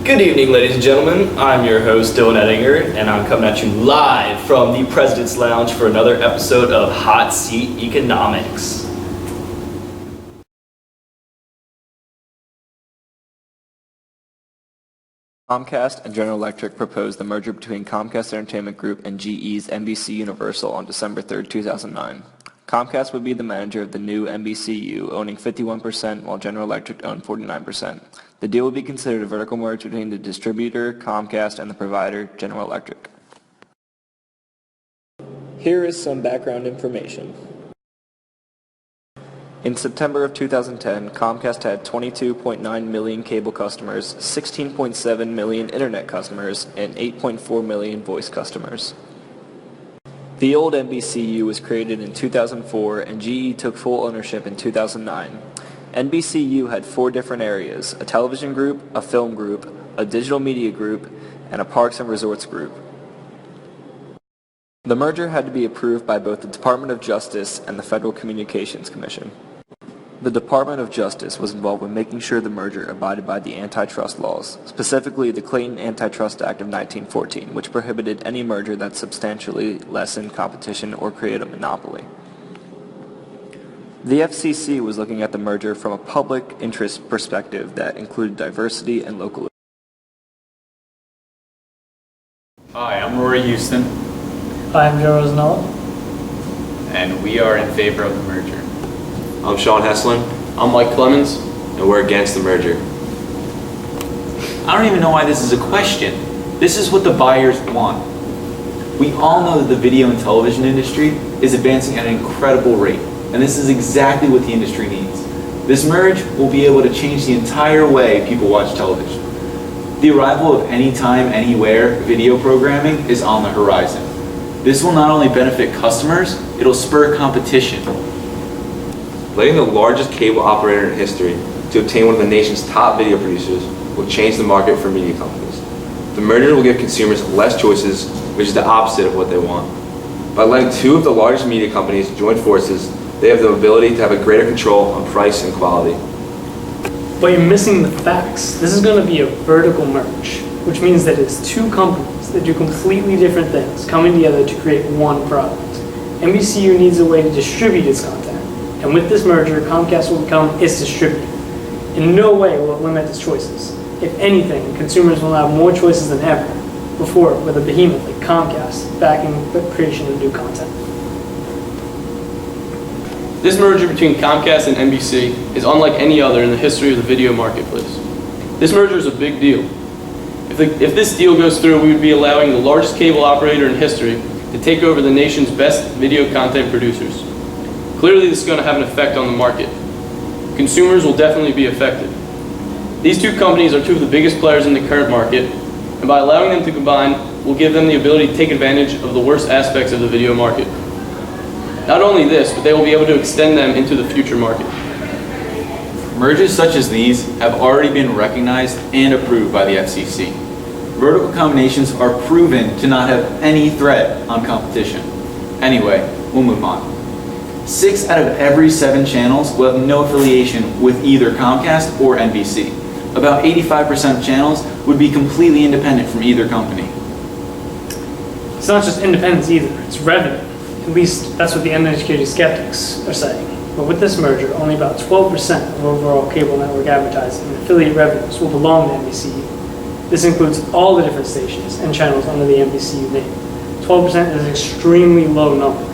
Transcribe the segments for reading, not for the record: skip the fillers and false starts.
Good evening, ladies and gentlemen. I'm your host, Dylan Ettinger, and I'm coming at you live from the President's Lounge for another episode of Hot Seat Economics. Comcast and General Electric proposed the merger between Comcast Entertainment Group and GE's NBC Universal on December 3, 2009. Comcast would be the manager of the new NBCU, owning 51%, while General Electric owned 49%. The deal would be considered a vertical merge between the distributor, Comcast, and the provider, General Electric. Here is some background information. In September of 2010, Comcast had 22.9 million cable customers, 16.7 million internet customers, and 8.4 million voice customers. The old NBCU was created in 2004 and GE took full ownership in 2009. NBCU had 4 different areas: a television group, a film group, a digital media group, and a parks and resorts group. The merger had to be approved by both the Department of Justice and the Federal Communications Commission. The Department of Justice was involved with making sure the merger abided by the antitrust laws, specifically the Clayton Antitrust Act of 1914, which prohibited any merger that substantially lessened competition or created a monopoly. The FCC was looking at the merger from a public interest perspective that included diversity and localism. Hi, I'm Rory Houston. Hi, I'm Joe Rosanella. And we are in favor of the merger. I'm Sean Heslin. I'm Mike Clemens. And we're against the merger. I don't even know why this is a question. This is what the buyers want. We all know that the video and television industry is advancing at an incredible rate, and this is exactly what the industry needs. This merge will be able to change the entire way people watch television. The arrival of anytime, anywhere video programming is on the horizon. This will not only benefit customers, it'll spur competition. Letting the largest cable operator in history to obtain one of the nation's top video producers will change the market for media companies. The merger will give consumers less choices, which is the opposite of what they want. By letting 2 of the largest media companies join forces, they have the ability to have a greater control on price and quality. But you're missing the facts. This is going to be a vertical merge, which means that it's 2 companies that do completely different things coming together to create one product. NBCU needs a way to distribute its content. And with this merger, Comcast will become its distributor. In no way will it limit its choices. If anything, consumers will have more choices than ever before with a behemoth like Comcast backing the creation of new content. This merger between Comcast and NBC is unlike any other in the history of the video marketplace. This merger is a big deal. If this deal goes through, we would be allowing the largest cable operator in history to take over the nation's best video content producers. Clearly, this is going to have an effect on the market. Consumers will definitely be affected. These 2 companies are 2 of the biggest players in the current market, and by allowing them to combine, we'll give them the ability to take advantage of the worst aspects of the video market. Not only this, but they will be able to extend them into the future market. Mergers such as these have already been recognized and approved by the FCC. Vertical combinations are proven to not have any threat on competition. Anyway, we'll move on. 6 out of every 7 channels will have no affiliation with either Comcast or NBC. About 85% of channels would be completely independent from either company. It's not just independence either, it's revenue. At least that's what the uneducated skeptics are saying. But with this merger, only about 12% of overall cable network advertising and affiliate revenues will belong to NBCU. This includes all the different stations and channels under the NBCU name. 12% is an extremely low number.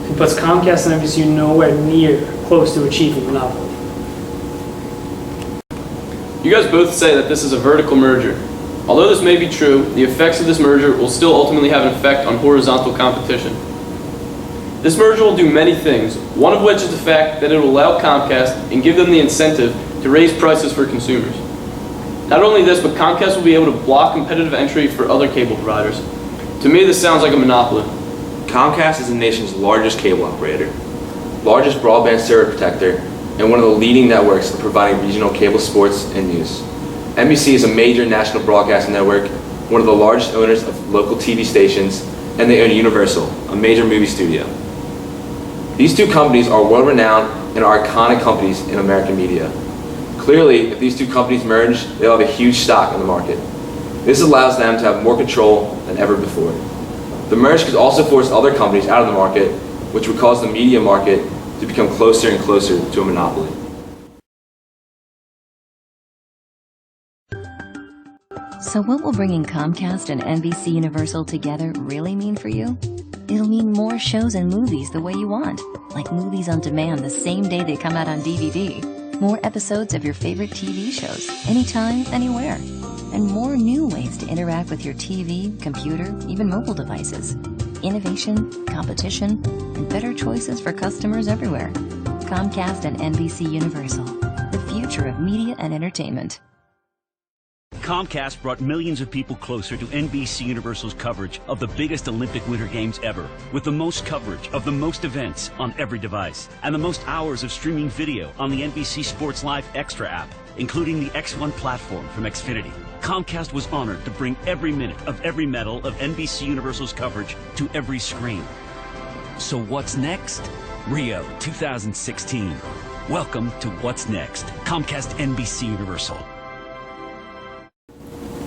It puts Comcast and NBCU nowhere near close to achieving monopoly. You guys both say that this is a vertical merger. Although this may be true, the effects of this merger will still ultimately have an effect on horizontal competition. This merger will do many things, one of which is the fact that it will allow Comcast and give them the incentive to raise prices for consumers. Not only this, but Comcast will be able to block competitive entry for other cable providers. To me, this sounds like a monopoly. Comcast is the nation's largest cable operator, largest broadband service protector, and one of the leading networks for providing regional cable sports and news. NBC is a major national broadcasting network, one of the largest owners of local TV stations, and they own Universal, a major movie studio. These 2 companies are world-renowned and are iconic companies in American media. Clearly, if these two companies merge, they'll have a huge stock in the market. This allows them to have more control than ever before. The merge could also force other companies out of the market, which would cause the media market to become closer and closer to a monopoly. So what will bringing Comcast and NBC Universal together really mean for you? It'll mean more shows and movies the way you want, like movies on demand the same day they come out on DVD, more episodes of your favorite TV shows, anytime, anywhere, and more new ways to interact with your TV, computer, even mobile devices. Innovation, competition, and better choices for customers everywhere. Comcast and NBC Universal, the future of media and entertainment. Comcast brought millions of people closer to NBC Universal's coverage of the biggest Olympic Winter Games ever, with the most coverage of the most events on every device, and the most hours of streaming video on the NBC Sports Live Extra app, including the X1 platform from Xfinity. Comcast was honored to bring every minute of every medal of NBC Universal's coverage to every screen. So what's next? Rio 2016. Welcome to What's Next, Comcast NBC Universal.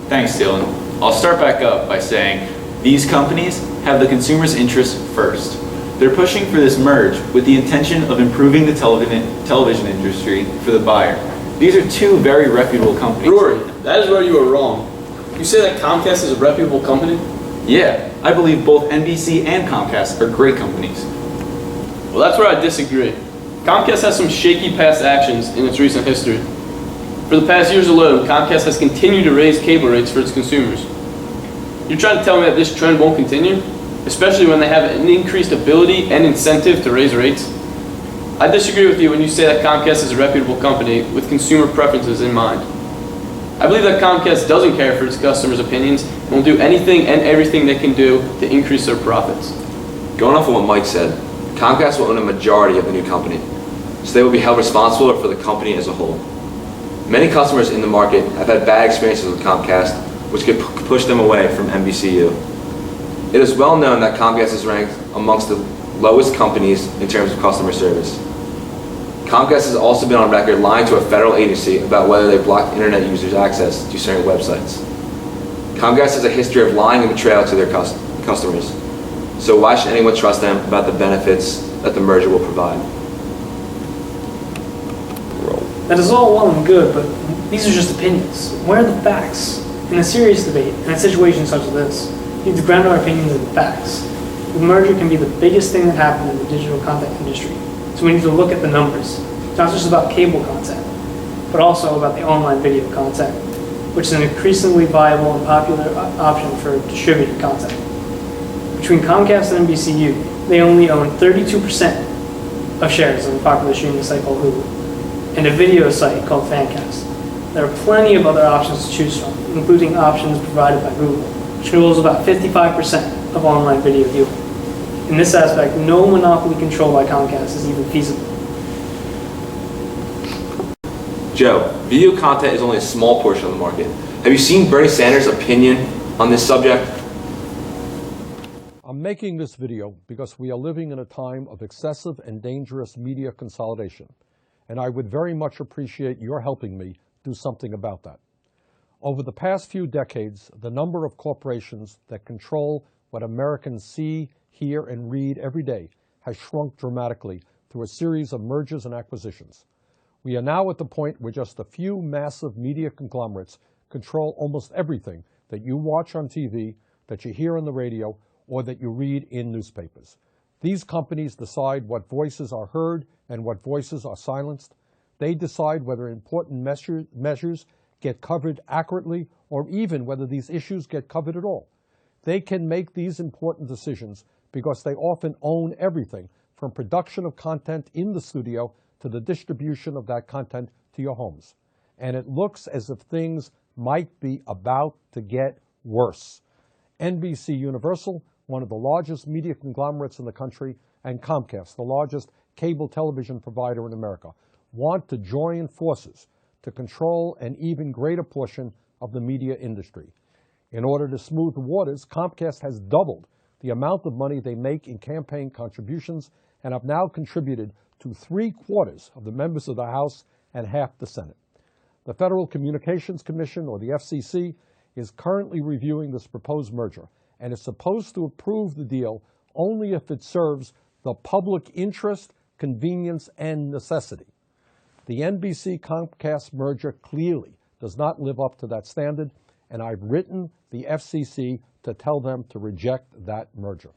Thanks, Dylan. I'll start back up by saying these companies have the consumer's interest first. They're pushing for this merge with the intention of improving the television industry for the buyer. These are two very reputable companies. Rory, that is where you are wrong. You say that Comcast is a reputable company? Yeah, I believe both NBC and Comcast are great companies. Well, that's where I disagree. Comcast has some shaky past actions in its recent history. For the past years alone, Comcast has continued to raise cable rates for its consumers. You're trying to tell me that this trend won't continue? Especially when they have an increased ability and incentive to raise rates? I disagree with you when you say that Comcast is a reputable company with consumer preferences in mind. I believe that Comcast doesn't care for its customers' opinions and will do anything and everything they can do to increase their profits. Going off of what Mike said, Comcast will own a majority of the new company, so they will be held responsible for the company as a whole. Many customers in the market have had bad experiences with Comcast, which could push them away from NBCU. It is well known that Comcast is ranked amongst the lowest companies in terms of customer service. Comcast has also been on record lying to a federal agency about whether they blocked internet users' access to certain websites. Comcast has a history of lying and betrayal to their customers, so why should anyone trust them about the benefits that the merger will provide? That is all well and good, but these are just opinions. Where are the facts? In a serious debate, in a situation such as this, we need to ground our opinions in facts. The merger can be the biggest thing that happened in the digital content industry, so we need to look at the numbers. It's not just about cable content, but also about the online video content, which is an increasingly viable and popular option for distributed content. Between Comcast and NBCU, they only own 32% of shares of a popular streaming site called Hulu, and a video site called Fancast. There are plenty of other options to choose from, including options provided by Google, which controls about 55% of online video viewing. In this aspect, no monopoly control by Comcast is even feasible. Joe, video content is only a small portion of the market. Have you seen Bernie Sanders' opinion on this subject? I'm making this video because we are living in a time of excessive and dangerous media consolidation, and I would very much appreciate your helping me do something about that. Over the past few decades, the number of corporations that control what Americans see, hear, and read every day has shrunk dramatically through a series of mergers and acquisitions. We are now at the point where just a few massive media conglomerates control almost everything that you watch on TV, that you hear on the radio, or that you read in newspapers. These companies decide what voices are heard and what voices are silenced. They decide whether important measures get covered accurately or even whether these issues get covered at all. They can make these important decisions because they often own everything from production of content in the studio to the distribution of that content to your homes. And it looks as if things might be about to get worse. NBC Universal, one of the largest media conglomerates in the country, and Comcast, the largest cable television provider in America, want to join forces to control an even greater portion of the media industry. In order to smooth the waters, Comcast has doubled the amount of money they make in campaign contributions and have now contributed to 3/4 of the members of the House and half the Senate. The Federal Communications Commission, or the FCC, is currently reviewing this proposed merger and is supposed to approve the deal only if it serves the public interest, convenience, and necessity. The NBC-Comcast merger clearly does not live up to that standard, and I've written the FCC to tell them to reject that merger.